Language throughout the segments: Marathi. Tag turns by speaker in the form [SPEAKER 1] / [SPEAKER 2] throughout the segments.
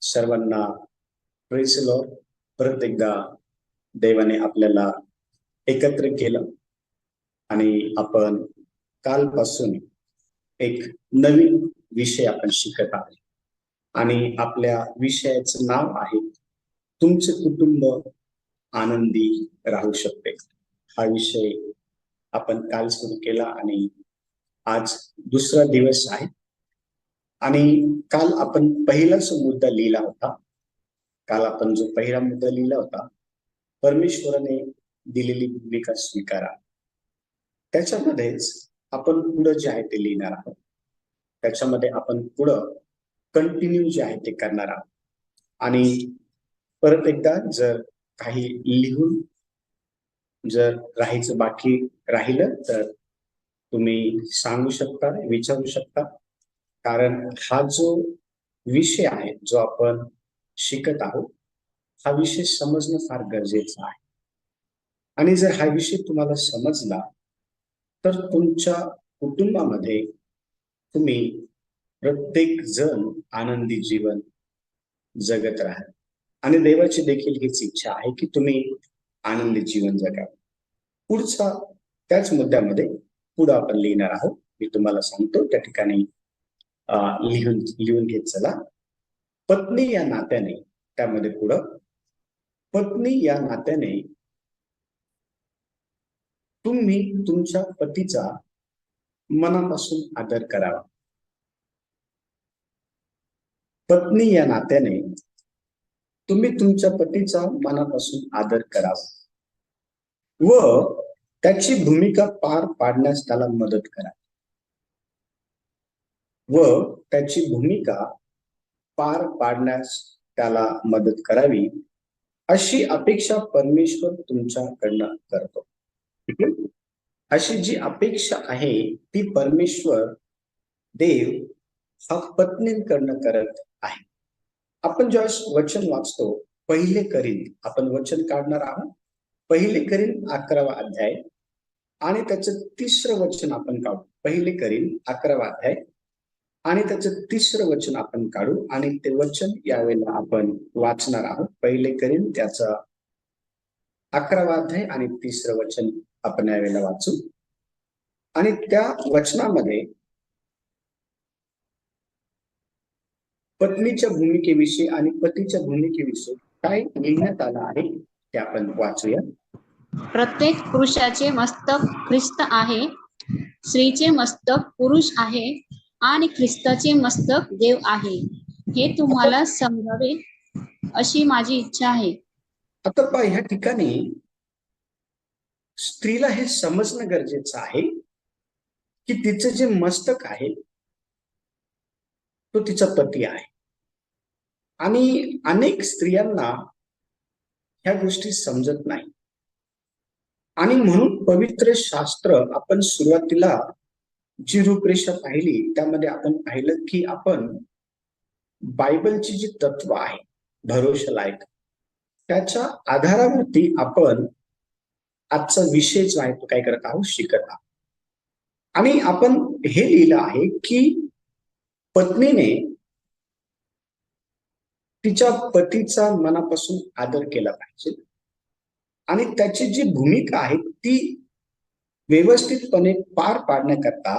[SPEAKER 1] सर्वांना प्रेज लॉर्ड. परत एकदा देवाने आपल्याला एकत्र केलं आणि आपण कालपासून एक नवीन विषय आपण शिकत आहोत आणि आपल्या विषयाचं नाव आहे तुमचे कुटुंब आनंदी राहू शकते. हा विषय आपण काल सुरू केला आणि आज दुसरा दिवस आहे. आणि काल आपण पहिलाच मुद्दा लिहिला होता. काल आपण जो पहिला मुद्दा लिहिला होता, परमेश्वराने दिलेली भूमिका स्वीकारा, त्याच्यामध्येच आपण पुढं जे आहे ते लिहिणार आहोत. त्याच्यामध्ये आपण पुढं कंटिन्यू जे आहे ते करणार आहोत. आणि परत एकदा जर काही लिहून जर राहायचं बाकी राहिलं तर तुम्ही सांगू शकता, विचारू शकता. कारण हा जो विषय आहे जो आपण शिकत आहोत, हा विषय समजणं फार गरजेचं आहे. आणि जर हा विषय तुम्हाला समजला तर तुमच्या कुटुंबामध्ये तुम्ही प्रत्येक जण आनंदी जीवन जगत राहाल. आणि देवाची देखील हीच इच्छा आहे की तुम्ही आनंदी जीवन जगावं. पुढचा त्याच मुद्द्यामध्ये पुढे आपण लिहिणार आहोत. मी तुम्हाला सांगतो त्या ठिकाणी लिहून घेत चला. पत्नी या नात्याने, त्यामध्ये पुढं पत्नी या नात्याने तुम्ही तुमच्या पतीचा मनापासून आदर करावा. पत्नी या नात्याने तुम्ही तुमच्या पतीचा मनापासून आदर करावा व त्याची भूमिका पार पाडण्यास त्याला मदत करा. व त्याची भूमिका पार पाडण्यास त्याला मदत करावी अशी अपेक्षा परमेश्वर तुमच्याकडनं करतो. अशी जी अपेक्षा आहे ती परमेश्वर देव हा पत्नींकडनं करत आहे. आपण ज्यावेळेस वचन वाचतो, पहिले करीन, आपण वचन काढणार आहोत. पहिले करीन 11वा अध्याय आणि त्याचं तिसरं वचन आपण काढू. पहिले करीन 11वा अध्याय आणि त्याचं तिसरं वचन आपण काढू आणि ते वचन यावेळेला आपण वाचणार आहोत. पहिले करीन त्याचा 11वा अध्याय आणि तिसरं वचन आपण यावेळेला वाचू. आणि त्या वचनामध्ये पत्नीच्या भूमिकेविषयी आणि पतीच्या भूमिकेविषयी काय लिहिण्यात आलं आहे ते आपण वाचूया.
[SPEAKER 2] प्रत्येक पुरुषाचे मस्तक ख्रिस्त आहे, स्त्रीचे मस्तक पुरुष आहे आणि ख्रिस्ताचे मस्तक देव आहे. हे तुम्हाला समजावे अशी माझी इच्छा आहे.
[SPEAKER 1] आता पहा, ह्या ठिकाणी स्त्रीला हे समजणं गरजेचं आहे की तिचं जे मस्तक आहे तो तिचा पती आहे. आणि अनेक स्त्रियांना ह्या गोष्टी समजत नाही. आणि म्हणून पवित्र शास्त्र आपण सुरुवातीला जी रूपरेषा पाहिली त्यामध्ये आपण पाहिलं की आपण बायबलची जी तत्व आहे भरोशालायक, त्याच्या आधारावरती आपण आजचा विषय जो आहे तो काय करत आहोत, शिकत आहोत. आणि आपण हे लिहिलं आहे की पत्नीने तिच्या पतीचा मनापासून आदर केला पाहिजे आणि त्याची जी भूमिका आहे ती व्यवस्थितपणे पार पाडण्याकरता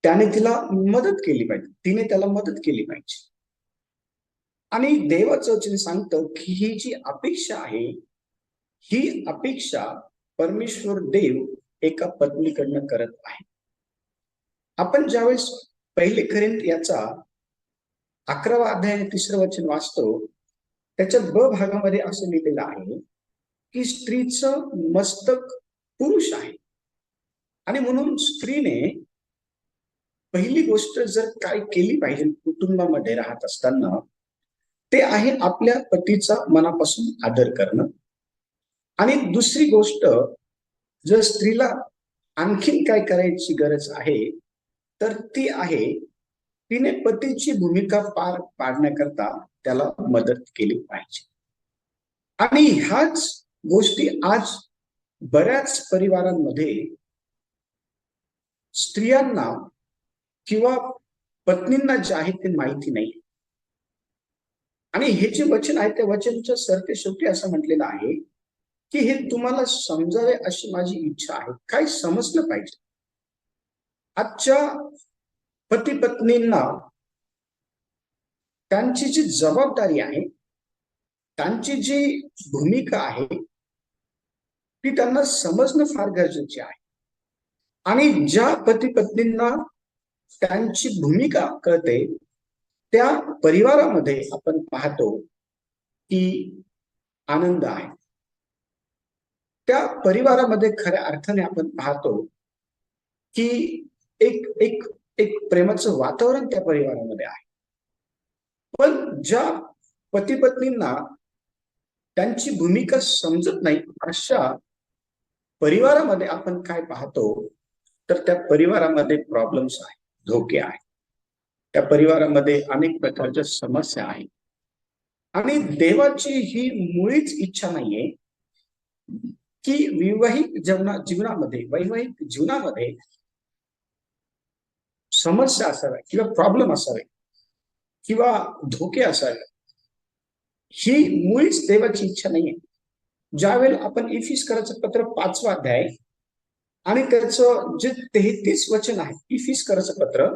[SPEAKER 1] त्याने तिला मदत केली पाहिजे, तिने त्याला मदत केली पाहिजे. आणि देवाचं वचन सांगतं की ही जी अपेक्षा आहे ही अपेक्षा परमेश्वर देव एका पत्नीकडनं करत आहे. आपण ज्यावेळेस पहिले करिंथ याचा 11वा अध्याय 3रं वचन वाचतो, त्याच्या ब भागामध्ये असं लिहिलेलं आहे की स्त्रीचं मस्तक पुरुष आहे. आणि म्हणून स्त्रीने पहिली गोष्ट जर काय केली पाहिजे कुटुंबामध्ये राहत असताना ते आहे आपल्या पतीचा मनापासून आदर करणं. आणि दुसरी गोष्ट, जर स्त्रीला आणखीन काय करायची गरज आहे तर ती आहे तिने पतीची भूमिका पार पाडण्याकरता त्याला मदत केली पाहिजे. आणि ह्याच गोष्टी आज बऱ्याच परिवारांमध्ये स्त्रियांना किंवा पत्नींना जे आहे ते माहिती नाही. आणि हे जे वचन आहे त्या वचनच्या सरते शेवटी असं म्हटलेलं आहे की हे तुम्हाला समजावे अशी माझी इच्छा आहे. काय समजलं पाहिजे. आजच्या पती पत्नींना त्यांची जी जबाबदारी आहे, त्यांची जी भूमिका आहे ती त्यांना समजणं फार गरजेचे आहे. आणि ज्या पती पत्नींना त्यांची भूमिका कळते त्या परिवारामध्ये आपण पाहतो की आनंद आहे. त्या परिवारामध्ये खऱ्या अर्थाने आपण पाहतो की एक एक एक प्रेमाचं वातावरण त्या परिवारामध्ये आहे. पण ज्या पती पत्नींना त्यांची भूमिका समजत नाही अशा परिवारामध्ये आपण काय पाहतो तर त्या परिवारामध्ये प्रॉब्लेम्स आहेत, धोके आहेत. त्या परिवारामध्ये अनेक प्रकारच्या समस्या आहेत. आणि देवाची ही मुळीच इच्छा नाहीये की वैवाहिक जीवनामध्ये समस्या असाव्या किंवा प्रॉब्लेम असावे किंवा धोके असावे. ही मुळीच देवाची इच्छा नाहीये. ज्यावेळेला आपण इफिसकराचं पत्र 5वा अध्याय आणि त्याचं जे 33 वचन आहे, इफिसकराचं पत्र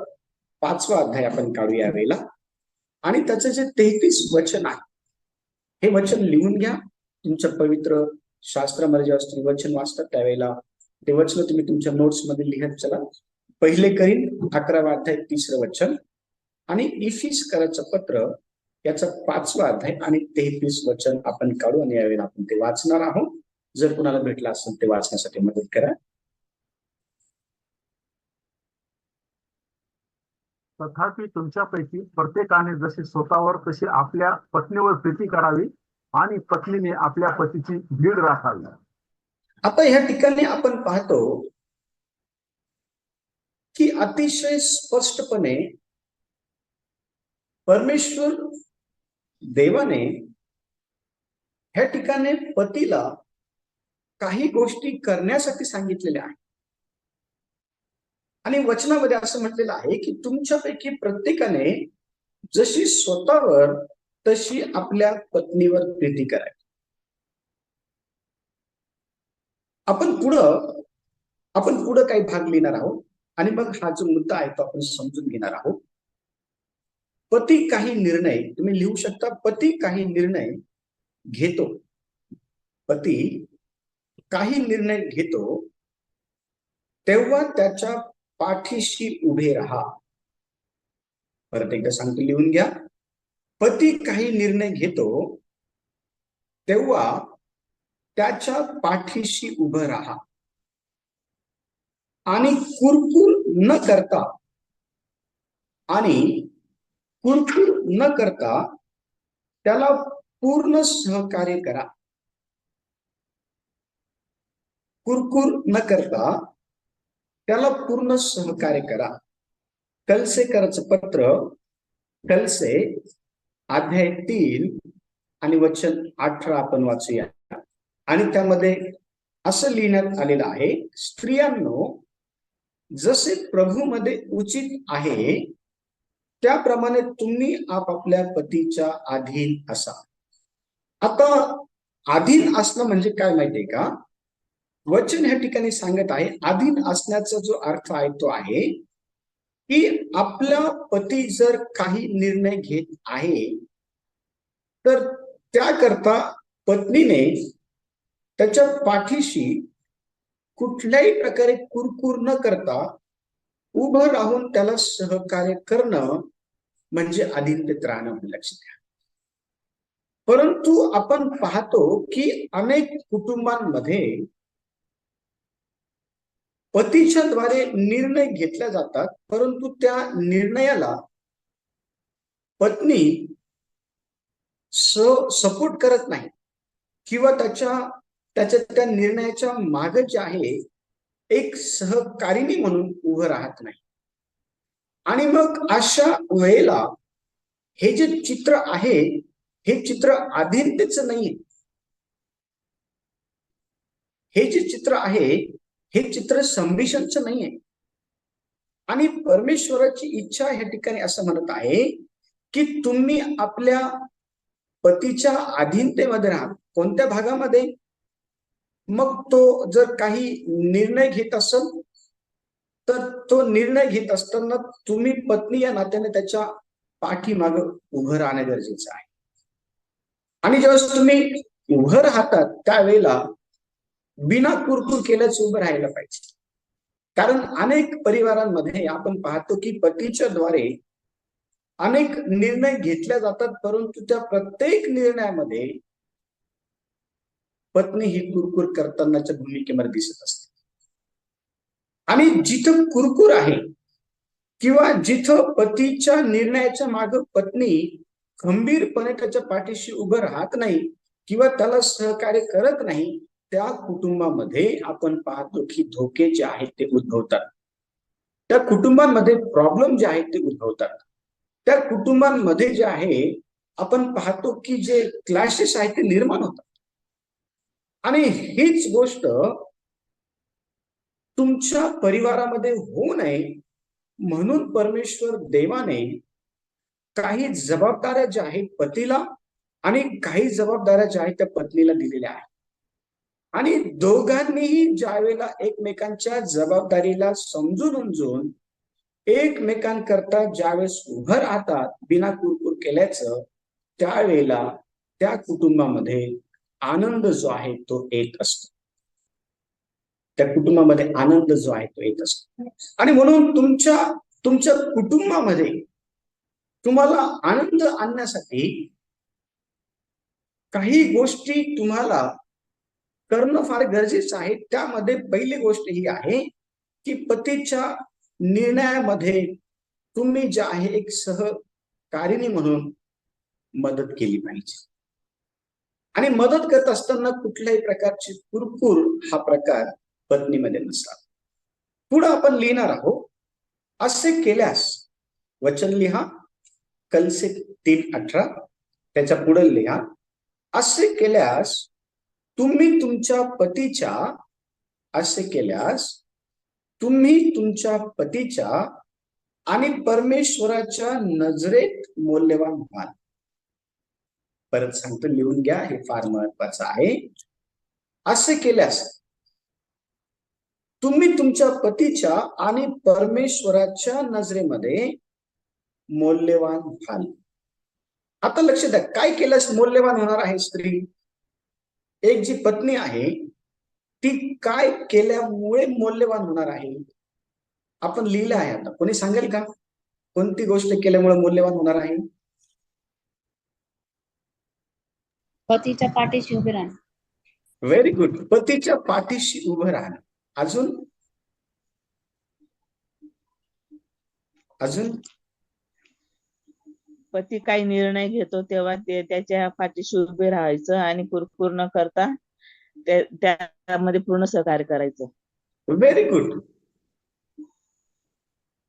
[SPEAKER 1] 5वा अध्याय आपण काढू यावेळेला आणि त्याचं जे 33 वचन आहे हे वचन लिहून घ्या. तुमच्या पवित्र शास्त्रामध्ये जेव्हा तुम्ही वचन वाचतात त्यावेळेला ते वचन तुम्ही तुमच्या नोट्स मध्ये लिहत चला. पहिले करीन 11वा अध्याय 3रं वचन आणि इफिसकराचं पत्र याचा 5वा अध्याय आणि 33 वचन आपण काढू आणि यावेळेला आपण ते वाचणार आहोत. जर कुणाला भेटला असेल ते वाचण्यासाठी मदत करा.
[SPEAKER 3] तथापि तुमच्यापैकी प्रत्येकाने जशी स्वतःवर तशी आपल्या पत्नीवर प्रीती करावी आणि पत्नीने आपल्या पतीची दीड राखावी.
[SPEAKER 1] आता ह्या ठिकाणी आपण पाहतो की अतिशय स्पष्टपणे परमेश्वर देवाने ह्या ठिकाणी पतीला काही गोष्टी करण्यासाठी सांगितलेल्या आहेत. आणि वचनामध्ये असं म्हटलेलं आहे की तुमच्यापैकी प्रत्येकाने जशी स्वतःवर तशी आपल्या पत्नीवर प्रीती करावी. आपण पुढं काही भाग लिहिणार आहोत आणि मग हा जो मुद्दा आहे तो आपण समजून घेणार आहोत. पती काही निर्णय तुम्ही लिहू शकता. पती काही निर्णय घेतो. पती काही निर्णय घेतो तेव्हा त्याच्या पाठीशी उभे राहा. परत एकदा सांगतो, लिहून घ्या. पती काही निर्णय घेतो तेव्हा त्याच्या पाठीशी उभं राहा आणि कुरकुर न करता त्याला पूर्ण सहकार्य करा. कुरकुर न करता त्याला पूर्ण सहकार्य करा. कलसेकराचं पत्र कलसे अध्याय 3 आणि वचन 18 आपण वाचूया. आणि त्यामध्ये असं लिहिण्यात आलेलं आहे, स्त्रियांनो जसे प्रभूमध्ये उचित आहे त्याप्रमाणे तुम्ही आपापल्या पतीच्या अधीन असा. आता अधीन असणं म्हणजे काय माहितीये का? वचन ह्या ठिकाणी सांगत आहे अधीन असण्याचा जो अर्थ आहे तो आहे की आपला पती जर काही निर्णय घेत आहे तर त्याकरता पत्नीने त्याच्या पाठीशी कुठल्याही प्रकारे कुरकुर न करता उभं राहून त्याला सहकार्य करणं म्हणजे अधीनतेत राहणं. लक्षात घ्या. परंतु आपण पाहतो की अनेक कुटुंबांमध्ये पतीच्या द्वारे निर्णय घेतले जातात परंतु त्या निर्णयाला पत्नी सपोर्ट करत नाही किंवा त्या निर्णयाच्या मागे जे आहे एक सहकारिणी म्हणून उभं राहत नाही. आणि मग अशा वेळेला हे जे चित्र आहे हे चित्र अधीनतेचं नाहीये. हे जे चित्र आहे हे चित्र संबिषणचं नाहीये. आणि परमेश्वराची इच्छा ह्या ठिकाणी असं म्हणत आहे की तुम्ही आपल्या पतीच्या अधीनतेमध्ये राहा. कोणत्या भागामध्ये? मग तो जर काही निर्णय घेत असेल तर तो निर्णय घेत असताना तुम्ही पत्नी या नात्याने त्याच्या पाठीमाग उभं राहणं गरजेचं आहे. आणि ज्यावेळेस तुम्ही उभं राहतात त्यावेळेला बिना कुरकुर केल्याच उभं राहायला पाहिजे. कारण अनेक परिवारांमध्ये आपण पाहतो की पतीच्या द्वारे अनेक निर्णय घेतले जातात, परंतु त्या प्रत्येक निर्णयामध्ये पत्नी ही कुरकुर करतानाच्या भूमिकेमध्ये दिसत असते. आणि जिथं कुरकुर आहे किंवा जिथं पतीच्या निर्णयाच्या मागे पत्नी खंबीरपणे त्याच्या पाठीशी उभं राहत नाही किंवा त्याला सहकार्य करत नाही, त्या कुटुंबामध्ये आपण पाहतो की धोके जे आहेत ते उद्भवतात. त्या कुटुंबांमध्ये प्रॉब्लेम जे आहेत ते उद्भवतात. त्या कुटुंबांमध्ये जे आहे आपण पाहतो की जे क्लॅशेस आहेत ते निर्माण होतात. आणि हीच गोष्ट तुमच्या परिवारामध्ये होऊ नये म्हणून परमेश्वर देवाने काही जबाबदाऱ्या ज्या आहेत पतीला आणि काही जबाबदाऱ्या ज्या आहेत त्या पत्नीला दिलेल्या आहेत. आणि दोघांनीही ज्यावेळेला एकमेकांच्या जबाबदारीला समजून उमजून एकमेकांकरता ज्यावेळेस उभं राहतात बिना कुरकुर केल्याचं, त्यावेळेला त्या कुटुंबामध्ये आनंद जो आहे तो येत असतो. त्या कुटुंबामध्ये आनंद जो आहे तो येत असतो. आणि म्हणून तुमच्या कुटुंबामध्ये तुम्हाला आनंद आणण्यासाठी काही गोष्टी तुम्हाला करणं फार गरजेचं आहे. त्यामध्ये पहिली गोष्ट ही आहे की पतीच्या निर्णयामध्ये तुम्ही जे आहे एक सहकारिणी म्हणून मदत केली पाहिजे. आणि मदत करत असताना कुठल्याही प्रकारची कुरकुर हा प्रकार पत्नीमध्ये नसावा. पुढे आपण लिहिणार आहोत, असे केल्यास, वचन लिहा कलसे 3:18, त्याच्या पुढे लिहा, असे केल्यास तुम्ही तुमच्या पतीच्या, असे केल्यास तुम्ही तुमच्या पतीच्या आणि परमेश्वराच्या नजरेत मौल्यवान व्हाल. परत सांगतो, लिहून घ्या, हे फार महत्वाचं आहे. असे केल्यास तुम्ही तुमच्या पतीच्या आणि परमेश्वराच्या नजरेमध्ये मौल्यवान व्हाल. आता लक्ष द्या, काय केल्यास मौल्यवान होणार आहे स्त्री? एक जी पत्नी आहे ती काय केल्यामुळे मौल्यवान होणार आहे? आपण लिहिलं आहे. आता कोणी सांगेल का कोणती गोष्ट केल्यामुळे मौल्यवान होणार आहे?
[SPEAKER 2] पतीच्या पाठीशी उभे राहणं.
[SPEAKER 1] Very good. पतीच्या पाठीशी उभं राहणं. अजून अजून
[SPEAKER 4] पती काही निर्णय घेतो तेव्हा ते त्याच्या पाठीशी उभे राहायचं आणि कुरकुर न करता त्यामध्ये पूर्ण सहकार्य करायचं.
[SPEAKER 1] Very good.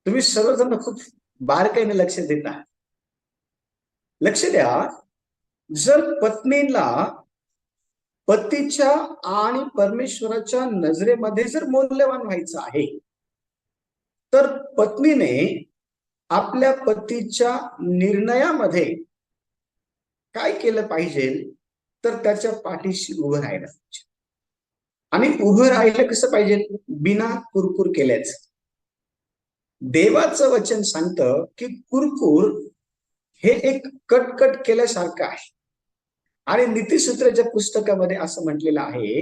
[SPEAKER 1] तुम्ही सर्वजण खूप बारकाईने लक्ष देता. लक्ष द्या, जर पत्नीला पतीच्या आणि परमेश्वराच्या नजरेमध्ये जर मौल्यवान व्हायचं आहे तर पत्नीने आपल्या पतीच्या निर्णयामध्ये काय केलं पाहिजे? तर त्याच्या पाठीशी उभं राहायला पाहिजे. आणि उभं राहिलं कसं पाहिजे? बिना कुरकुर केल्याच. देवाचं वचन सांगतं की कुरकुर हे एक कटकट केल्यासारखं आहे. आणि नीतिसूत्राच्या पुस्तकामध्ये असं म्हटलेलं आहे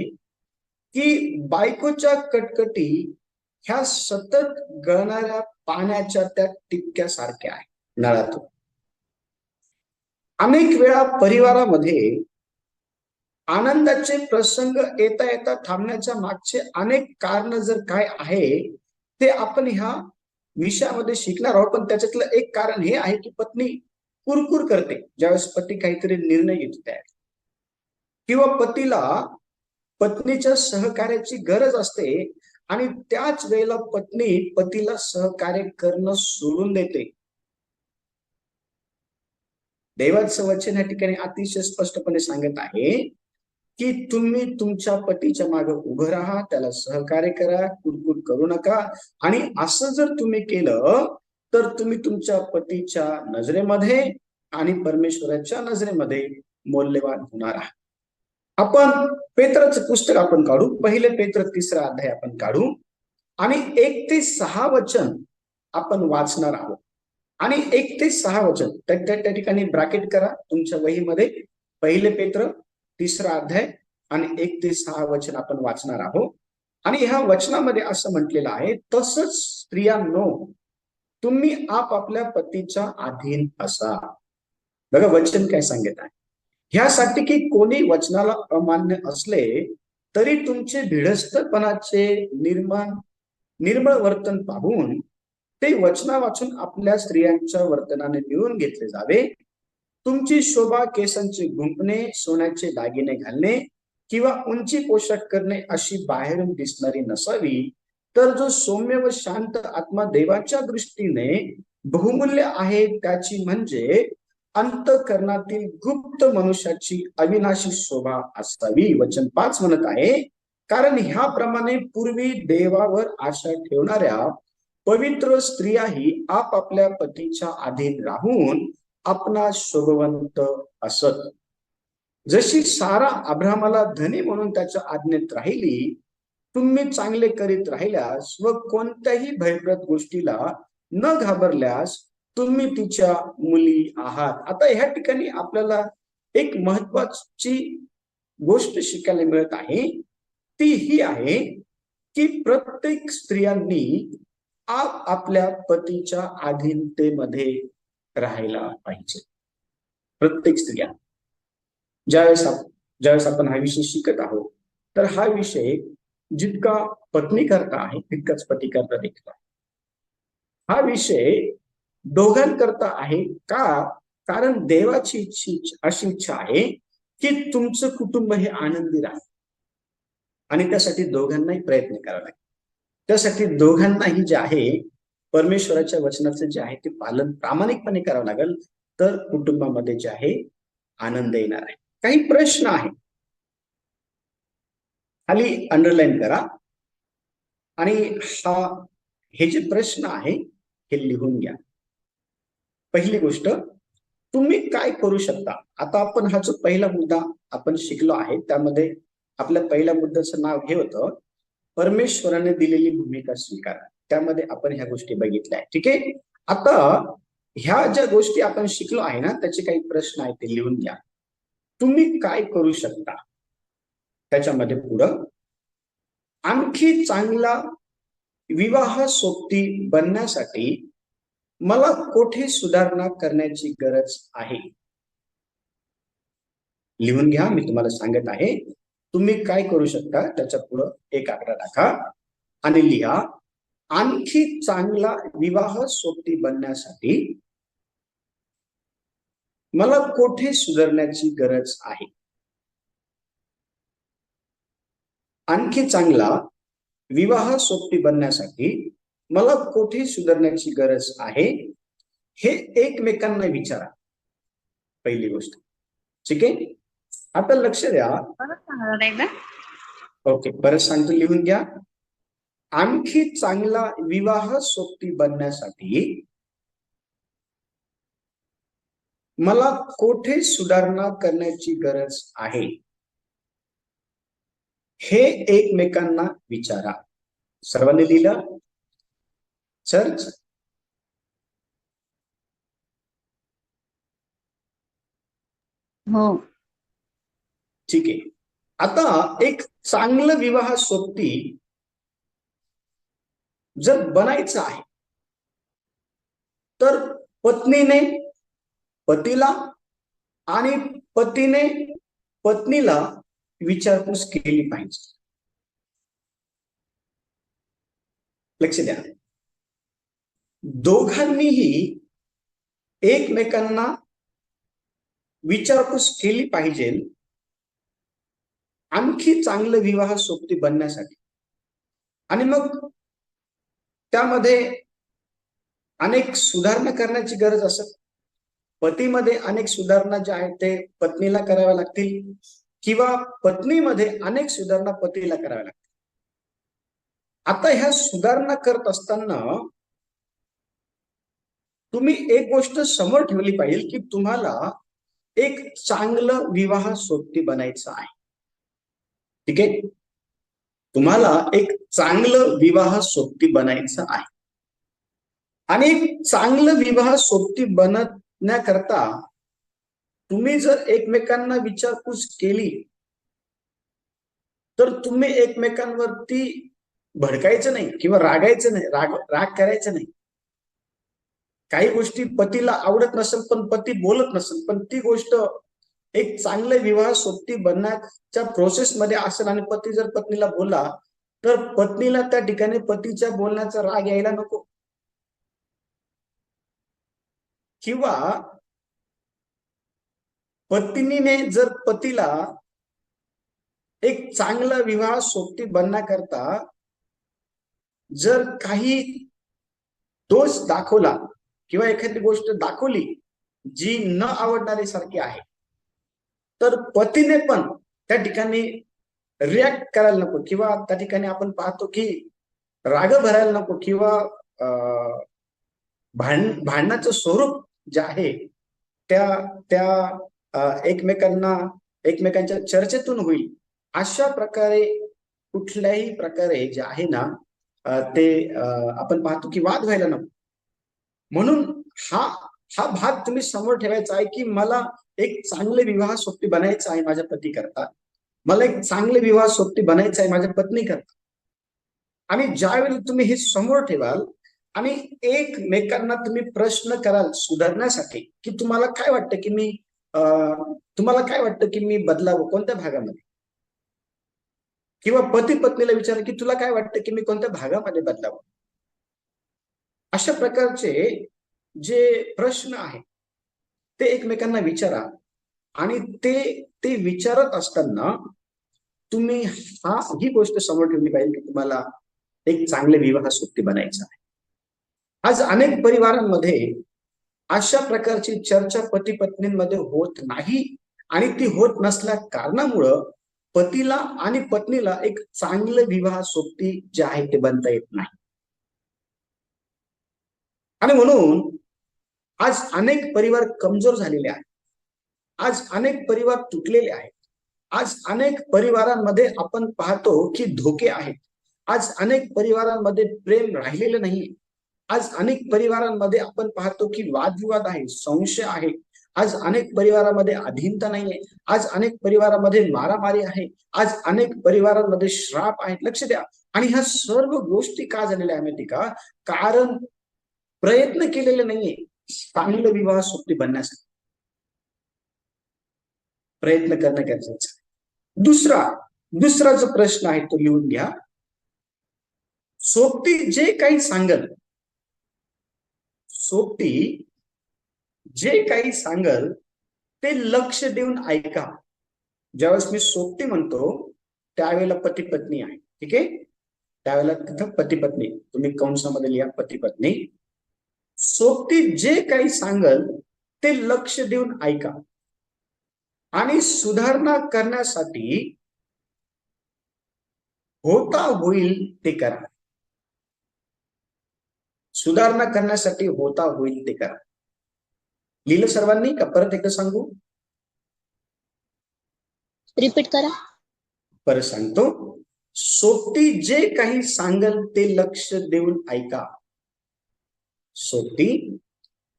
[SPEAKER 1] की बायकोच्या कटकटी ह्या सतत गळणाऱ्या पाण्याच्या त्या टिपक्यासारख्या आहे नळातून. अनेक वेळा परिवारामध्ये आनंदाचे प्रसंग येता येता थांबण्याच्या मागचे अनेक कारण जर काय आहे ते आपण ह्या विषयामध्ये शिकणार आहोत. पण त्याच्यातलं एक कारण हे आहे की पत्नी कुरकुर करते ज्यावेळेस पती काहीतरी निर्णय घेतो त्या, किंवा पतीला पत्नीच्या सहकार्याची गरज असते आणि त्याच वेळेला पत्नी पतीला सहकार्य करणं सोडून देते. देवाचं वचन या ठिकाणी अतिशय स्पष्टपणे सांगत आहे की तुम्ही तुमच्या पतीच्या मागे उभं राहा, त्याला सहकार्य करा, कुरकुर करू नका. आणि असं जर तुम्ही केलं तर तुम्ही तुमच्या पतीच्या नजरेमध्ये आणि परमेश्वराच्या नजरेमध्ये मौल्यवान होणार आहे. आपण पेत्राचं पुस्तक आपण काढू, पहिले पेत्र 3रा अध्याय आपण काढू आणि 1 ते 6 वचन आपण वाचणार आहोत. आणि 1 ते 6 वचन त्या ठिकाणी ब्रॅकेट करा तुमच्या वहीमध्ये. पहिले पेत्र 3रा अध्याय आणि 1 ते 6 वचन आपण वाचणार आहोत. आणि ह्या वचनामध्ये असं म्हटलेलं आहे, तसंच स्त्रियांनो तुम्ही आपापल्या पतीच्या अधीन असा. बघा वचन काय सांगत आहे, ह्यासाठी की कोणी वचनाला अमान्य असले तरी तुमचे भिडस्तपणाचे निर्मळ वर्तन पाहून ते वचना वाचून आपल्या स्त्रियांच्या वर्तनाने मिळून घेतले जावे. तुमची शोभा केसांचे गुंफणे, सोन्याचे दागिने घालणे किंवा उंची पोशाख करणे अशी बाहेरून दिसणारी नसावी, तर जो सौम्य व शांत आत्मा देवाच्या दृष्टीने बहुमूल्य आहे त्याची म्हणजे अंतःकरणातील गुप्त मनुष्याची अविनाशी शोभा असावी. वचन 5 म्हणत आहे, कारण ह्याप्रमाणे पूर्वी देवावर आशा ठेवणाऱ्या पवित्र स्त्रियाही आपापल्या पतीच्या अधीन राहून आपणा शोभवंत असत. जशी सारा अब्राहमाला धनी म्हणून त्याच्या आज्ञेत राहिली, तुम्ही चांगले करीत राहिल्यास व कोणत्याही भयप्रद गोष्टीला न घाबरल्यास तुम्ही तिच्या मुली आहात. आता ह्या ठिकाणी आपल्याला एक महत्वाची गोष्ट शिकायला मिळत आहे, ती ही आहे की प्रत्येक स्त्रियांनी आपल्या पतीच्या अधीनतेमध्ये राहायला पाहिजे. प्रत्येक स्त्रिया ज्यावेळेस आपण हा विषय शिकत आहोत, तर हा विषय जितका पत्नी करता आहे तितकाच पती करता देखील आहे. हा विषय दोघांकरता आहे का? कारण देवाची अशी इच्छा आहे की तुमचं कुटुंब हे आनंदी राहील आणि त्यासाठी दोघांनाही प्रयत्न करावा लागेल. त्यासाठी दोघांनाही जे आहे परमेश्वराच्या वचनाचं जे आहे ते पालन प्रामाणिकपणे करावं लागेल, तर कुटुंबामध्ये जे आहे आनंद येणार आहे. काही प्रश्न आहे, खाली अंडरलाईन करा आणि हे जे प्रश्न आहे हे लिहून घ्या. पहिली गोष्ट, तुम्ही काय करू शकता. आता आपण हा जो पहिला मुद्दा आपण शिकलो आहे त्यामध्ये आपल्या पहिल्या मुद्द्याचं नाव हे होतं, परमेश्वराने दिलेली भूमिका स्वीकारा. त्यामध्ये आपण ह्या गोष्टी बघितल्या आहेत. ठीक आहे. आता ह्या ज्या गोष्टी आपण शिकलो आहे ना, त्याचे काही प्रश्न आहेत ते लिहून घ्या. तुम्ही काय करू शकता त्याच्यामध्ये पुढं, आणखी चांगला विवाह सोबती बनण्यासाठी मला कोठे सुधारणा करण्याची गरज आहे. लिहून घ्या, मी तुम्हाला सांगत आहे. तुम्ही काय करू शकता त्याच्या पुढं एक आकडा टाका आणि लिहा, आणखी चांगला विवाह सोबती बनण्यासाठी मला कोठे सुधारण्याची गरज आहे. आणखी चांगला विवाह सोबती बनण्यासाठी मला कोठे सुधारण्याची गरज आहे, हे एकमेकांना विचारा. पहिली गोष्ट. ठीक आहे. आता लक्ष द्या. ओके, परत सांगतो, लिहून घ्या. आणखी चांगला विवाह सोबती बनण्यासाठी मला कोठे सुधारणा करण्याची गरज आहे, हे एकमेकांना विचारा. सर्वांनी लिहिलं? सर्च.
[SPEAKER 2] हो.
[SPEAKER 1] ठीक आहे. आता एक चांगलं विवाह सोबती जर बनायचं आहे तर पत्नीने पतीला आणि पतीने पत्नीला विचारपूस केली पाहिजे. लक्ष द्या. दोघांनीही एकमेकांना विचारपूस केली पाहिजे आणखी चांगलं विवाह सोबती बनण्यासाठी. आणि मग त्यामध्ये अनेक सुधारणा करण्याची गरज असत. पतीमध्ये अनेक सुधारणा ज्या आहेत ते पत्नीला कराव्या लागतील किंवा पत्नीमध्ये अनेक सुधारणा पतीला कराव्या लागतील. आता ह्या सुधारणा करत असताना तुम्ही एक गोष्ट समोर ठेवली पाहिजे की तुम्हाला एक चांगलं विवाह सोबती बनायचं आहे. ठीक आहे, तुम्हाला एक चांगलं विवाह सोबती बनायचं आहे. आणि एक चांगलं विवाह सोबती बनण्याकरता तुम्ही जर एकमेकांना विचारपूस केली तर तुम्ही एकमेकांवरती भडकायचं नाही किंवा रागायचं नाही, राग करायचं नाही. काही गोष्टी पतीला आवडत नसेल पण पती बोलत नसेल, पण ती गोष्ट एक चांगले विवाह सोबती बनण्याच्या प्रोसेसमध्ये असेल आणि पती जर पत्नीला बोलला तर पत्नीला त्या ठिकाणी पतीच्या बोलण्याचा राग यायला नको. किंवा पत्नीने जर पतीला एक चांगला विवाह सोबती बनण्याकरता जर काही दोष दाखवला किंवा एखादी गोष्ट दाखवली जी न आवडणारी सारखी आहे, तर पतीने पण त्या ठिकाणी रिॲक्ट करायला नको किंवा त्या ठिकाणी आपण पाहतो की राग भरायला नको किंवा भांडणाचं स्वरूप जे आहे त्या एकमेकांच्या चर्चेतून होईल. अशा प्रकारे कुठल्याही प्रकारे जे आहे ना ते आपण पाहतो की वाद व्हायला नको. म्हणून हा भाग तुम्ही समोर ठेवायचा आहे की मला एक चांगले विवाह सोबती बनायचं आहे माझ्या पती करता, मला एक चांगले विवाह सोबती बनायचं आहे माझ्या पत्नी करता. आणि ज्यावेळी तुम्ही हे समोर ठेवाल आणि एकमेकांना तुम्ही प्रश्न कराल सुधारण्यासाठी की तुम्हाला काय वाटतं की मी बदलावं कोणत्या भागामध्ये, किंवा पती पत्नीला विचारलं की तुला काय वाटतं की मी कोणत्या भागामध्ये बदलावं. अशा प्रकारचे जे प्रश्न आहेत ते एकमेकांना विचारा. आणि ते विचारत असताना तुम्ही ही गोष्ट समोर ठेवली पाहिजे की तुम्हाला एक चांगले विवाह सोबती बनायचं आहे. आज अनेक परिवारांमध्ये अशा प्रकारची चर्चा पती पत्नींमध्ये होत नाही आणि ती होत नसल्या कारणामुळं पतीला आणि पत्नीला एक चांगले विवाह सोबती जे आहे ते बनता येत नाही. आणि म्हणून आज अनेक परिवार कमजोर झालेले आहेत, आज अनेक परिवार तुटलेले आहेत, आज अनेक परिवारांमध्ये आपण पाहतो की धोके आहेत, आज अनेक परिवारांमध्ये प्रेम राहिलेलं नाहीये, आज अनेक परिवारांमध्ये आपण पाहतो की वादविवाद आहे, संशय आहे, आज अनेक परिवारामध्ये अधीनता नाहीये, आज अनेक परिवारामध्ये मारामारी आहे, आज अनेक परिवारांमध्ये श्राप आहेत. लक्ष द्या. आणि ह्या सर्व गोष्टी का झालेल्या आहे माहिती का? कारण प्रयत्न केलेले नाहीये चांगलं विवाह सोबती बनण्यासाठी. प्रयत्न करणं गरजेचं आहे. दुसरा जो प्रश्न आहे तो लिहून घ्या. सोबती जे काही सांगल, सोबती जे काही सांगल ते लक्ष देऊन ऐका. ज्यावेळेस मी सोबती म्हणतो त्यावेळेला पती पत्नी आहे, ठीक आहे, त्यावेळेला तिथं पती पत्नी, तुम्ही कंसामध्ये लिहा पती पत्नी. सोबती जे काही सांगल ते लक्ष देऊन ऐका आणि सुधारणा करण्यासाठी होता होईल ते करा. सुधारणा करण्यासाठी होता होईल ते करा. लिहिलं सर्वांनी का परत एकदा सांगू?
[SPEAKER 2] रिपीट करा.
[SPEAKER 1] परत सांगतो. सोबती जे काही सांगल ते लक्ष देऊन ऐका. सोबती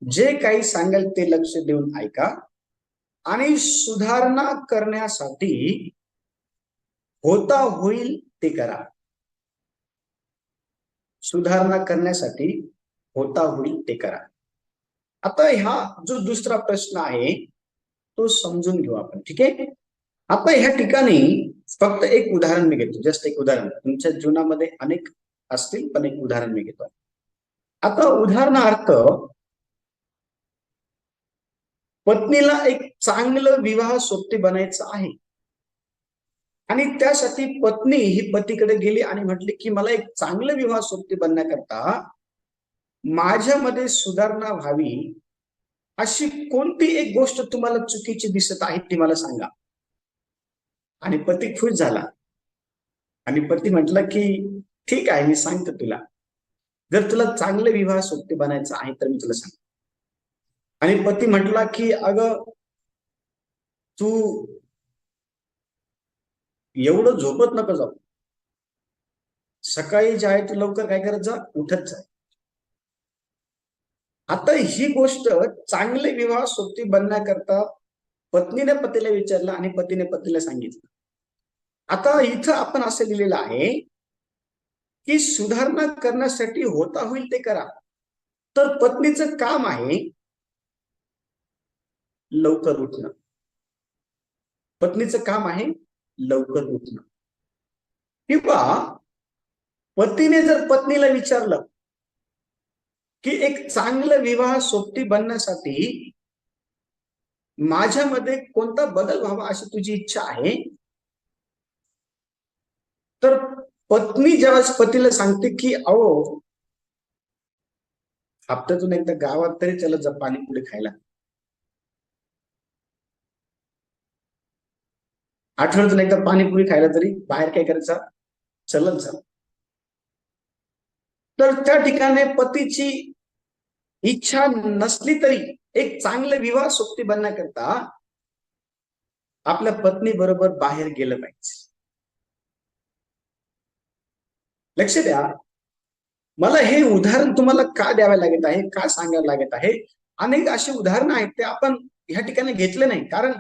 [SPEAKER 1] जे काही सांगल ते लक्ष देऊन ऐका आणि सुधारणा करण्यासाठी होता होईल ते करा. सुधारणा करण्यासाठी होता होईल ते करा. आता हा जो दुसरा प्रश्न आहे तो समजून घेऊ आपण, ठीक आहे. आता ह्या ठिकाणी फक्त एक उदाहरण मी घेतो, जस्ट एक उदाहरण. तुमच्या जीवनामध्ये अनेक असतील पण एक उदाहरण मी घेतो. आता उदाहरणार्थ पत्नीला एक चांगलं विवाह सोबती बनायचं आहे आणि त्यासाठी पत्नी ही पतीकडे गेली आणि म्हटली की मला एक चांगलं विवाह सोबती बनण्याकरता माझ्यामध्ये सुधारणा व्हावी अशी कोणती एक गोष्ट तुम्हाला चुकीची दिसत आहे ती मला सांगा. आणि पती खुश झाला आणि पती म्हटला की ठीक आहे मी सांगतो तुला, जर तुला चांगले विवाह सोबती बनायचं आहे तर मी तुला सांगतो. आणि पती म्हटला की अगं तू एवढं झोपत नको जाऊ, सकाळी जे आहे तू लवकर काय करत जा, उठत जा. आता ही गोष्ट चांगले विवाह सोबती बनण्याकरता पत्नीने पतीला विचारलं आणि पतीने पतीला सांगितलं. आता इथं आपण असं लिहिलेलं आहे की सुधारणा करण्यासाठी होता होईल ते करा. तर पत्नीचं काम आहे लवकर उठणं. पत्नीचं काम आहे लवकर उठणं. किंवा पतीने जर पत्नीला विचारलं की एक चांगलं विवाह सोबती बनण्यासाठी माझ्यामध्ये कोणता बदल व्हावा अशी तुझी इच्छा आहे, तर पत्नी जेव्हा पतीला सांगते की अहो हप्त्यातून एकदा गावात तरी चला जा पाणीपुरी खायला, आठवड्यातून एकदा पाणीपुरी खायला तरी बाहेर काय करायचा, चलत जा. तर त्या ठिकाणी पतीची इच्छा नसली तरी एक चांगले विवाह सोबती बनण्याकरता आपल्या पत्नी बरोबर बाहेर गेलं पाहिजे. लक्ष द्या, मला हे उदाहरण तुम्हाला का द्यावे लागत आहे, का सांगायला लागत आहे. अनेक अशी उदाहरणं आहेत ते आपण ह्या ठिकाणी घेतले नाही, कारण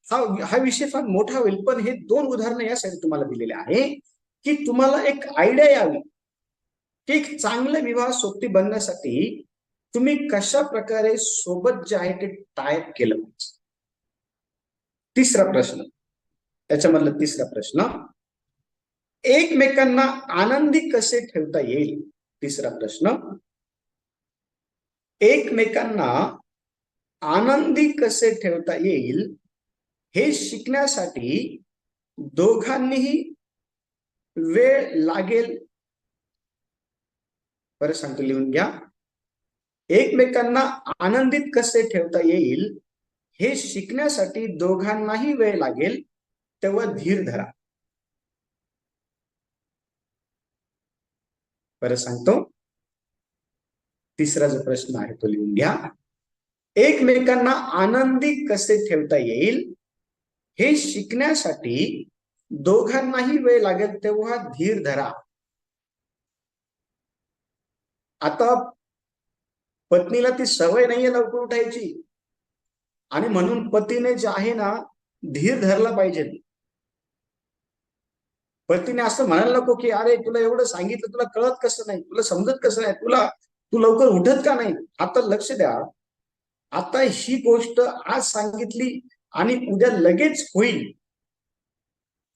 [SPEAKER 1] हा विषय फार मोठा होईल. पण हे 2 उदाहरणं यासाठी तुम्हाला दिलेले आहे की तुम्हाला एक आयडिया यावी की एक चांगले विवाह सोबती बनण्यासाठी तुम्ही कशा प्रकारे सोबत जे आहे ते टायप केलं पाहिजे. तिसरा प्रश्न, त्याच्यामधला तिसरा प्रश्न, एकमेकांना आनंदी कसे ठेवता येईल. तिसरा प्रश्न, एकमेकांना आनंदी कसे ठेवता येईल हे शिकण्यासाठी दोघांनीही वेळ लागेल. परत सांगतो, लिहून घ्या. एकमेकांना आनंदित कसे ठेवता येईल हे शिकण्यासाठी दोघांनाही वेळ लागेल, तेव्हा धीर धरा. परत सांगतो, तिसरा जो प्रश्न आहे तो लिहून घ्या. एकमेकांना आनंदी कसे ठेवता येईल हे शिकण्यासाठी दोघांनाही वेळ लागेल, तेव्हा धीर धरा. आता पत्नीला ती सवय नाहीये लवकर उठायची, आणि म्हणून पतीने जे आहे ना धीर धरला पाहिजे. पतीने असं म्हणायला नको की अरे तुला एवढं सांगितलं, तुला कळत कसं नाही, तुला समजत कसं नाही, तू लवकर उठत का नाही. आता लक्ष द्या, आता ही गोष्ट आज सांगितली आणि उद्या लगेच होईल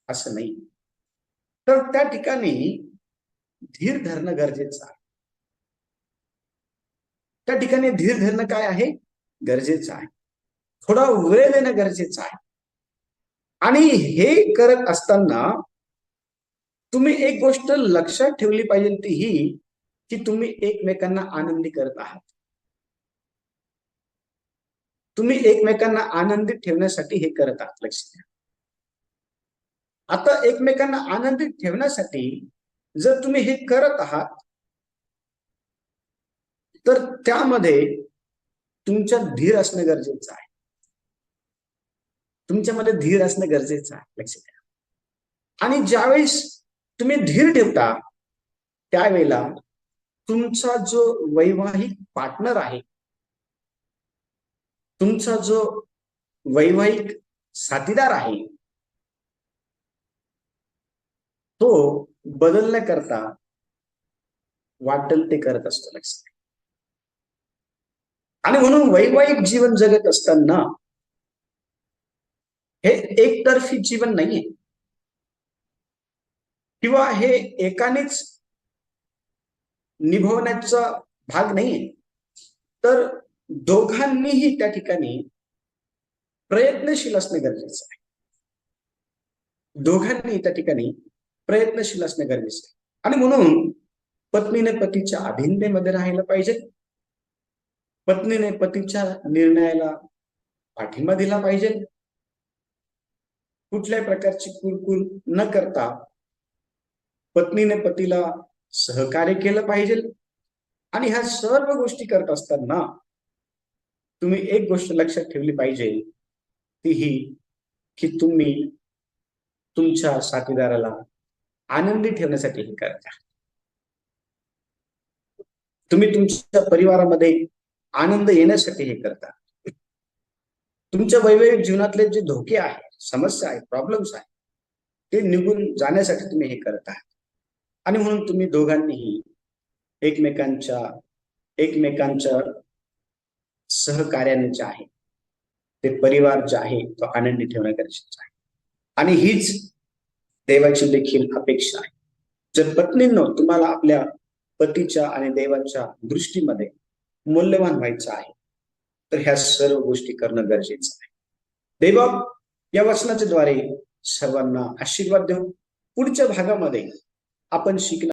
[SPEAKER 1] असं नाही. तर त्या ठिकाणी धीर धरणं गरजेचं आहे. त्या ठिकाणी धीर धरणं काय आहे, गरजेचं आहे. थोडा वेळ देणं गरजेचं आहे. आणि हे करत असताना तुम्ही एक गोष्ट लक्षात ठेवली पाहिजे, ती ही की तुम्ही एकमेकांना आनंदी करत आहात. तुम्ही एकमेकांना आनंदित ठेवण्यासाठी हे करत आहात. लक्ष द्या, आता एकमेकांना आनंदित ठेवण्यासाठी जर तुम्ही हे करत आहात तर त्यामध्ये तुमच्यात धीर असणं गरजेचं आहे. तुमच्यामध्ये धीर असणं गरजेचं आहे. लक्ष द्या, आणि ज्यावेळेस तुम्ही धीर ठेवता त्यावेळेला तुमचा जो वैवाहिक पार्टनर आहे, तुमचा जो वैवाहिक साथीदार आहे, तो बदलण्याकरता वाटेल ते करत असतो. लक्ष द्या, आणि म्हणून वैवाहिक जीवन जगत असताना हे एकतर्फी जीवन नाहीये, किंवा हे एकानेच निभवण्याचा भाग नाहीये. तर दोघांनीही त्या ठिकाणी प्रयत्नशील असणे गरजेचं आहे. दोघांनी त्या ठिकाणी प्रयत्नशील असणे गरजेचं आहे. आणि म्हणून पत्नीने पतीच्या अधीनतेमध्ये राहायला पाहिजे. पत्नीने पतीच्या निर्णयाला पाठिंबा दिला पाहिजे. कुठल्याही प्रकारची कुरकुर न करता पत्नीने पतीला सहकार्य केलं पाहिजे. आणि ह्या सर्व गोष्टी करत असताना तुम्ही एक गोष्ट लक्षात ठेवली पाहिजे, ती ही की तुम्ही तुमच्या साथीदाराला आनंदी ठेवण्यासाठी हे करता. तुम्ही तुमच्या परिवारामध्ये आनंद येण्यासाठी हे करता. तुमच्या वैवाहिक जीवनातले जे धोके आहेत, समस्या आहेत, प्रॉब्लेम्स आहेत, ते निघून जाण्यासाठी तुम्ही हे करत आहात. आणि म्हणून तुम्ही दोघांनीही एकमेकांच्या सहकार्याने जे आहे ते परिवार जे आहे तो आनंदी ठेवणं गरजेचं आहे. आणि हीच देवाची देखील अपेक्षा आहे. जर पत्नींनो तुम्हाला आपल्या पतीच्या आणि देवाच्या दृष्टीमध्ये मूल्यवान व्हायचं आहे तर ह्या सर्व गोष्टी करणं गरजेचं आहे. देवा या वचनाच्या द्वारे सर्वांना आशीर्वाद देऊ. पुढच्या भागामध्ये आपण शिकणार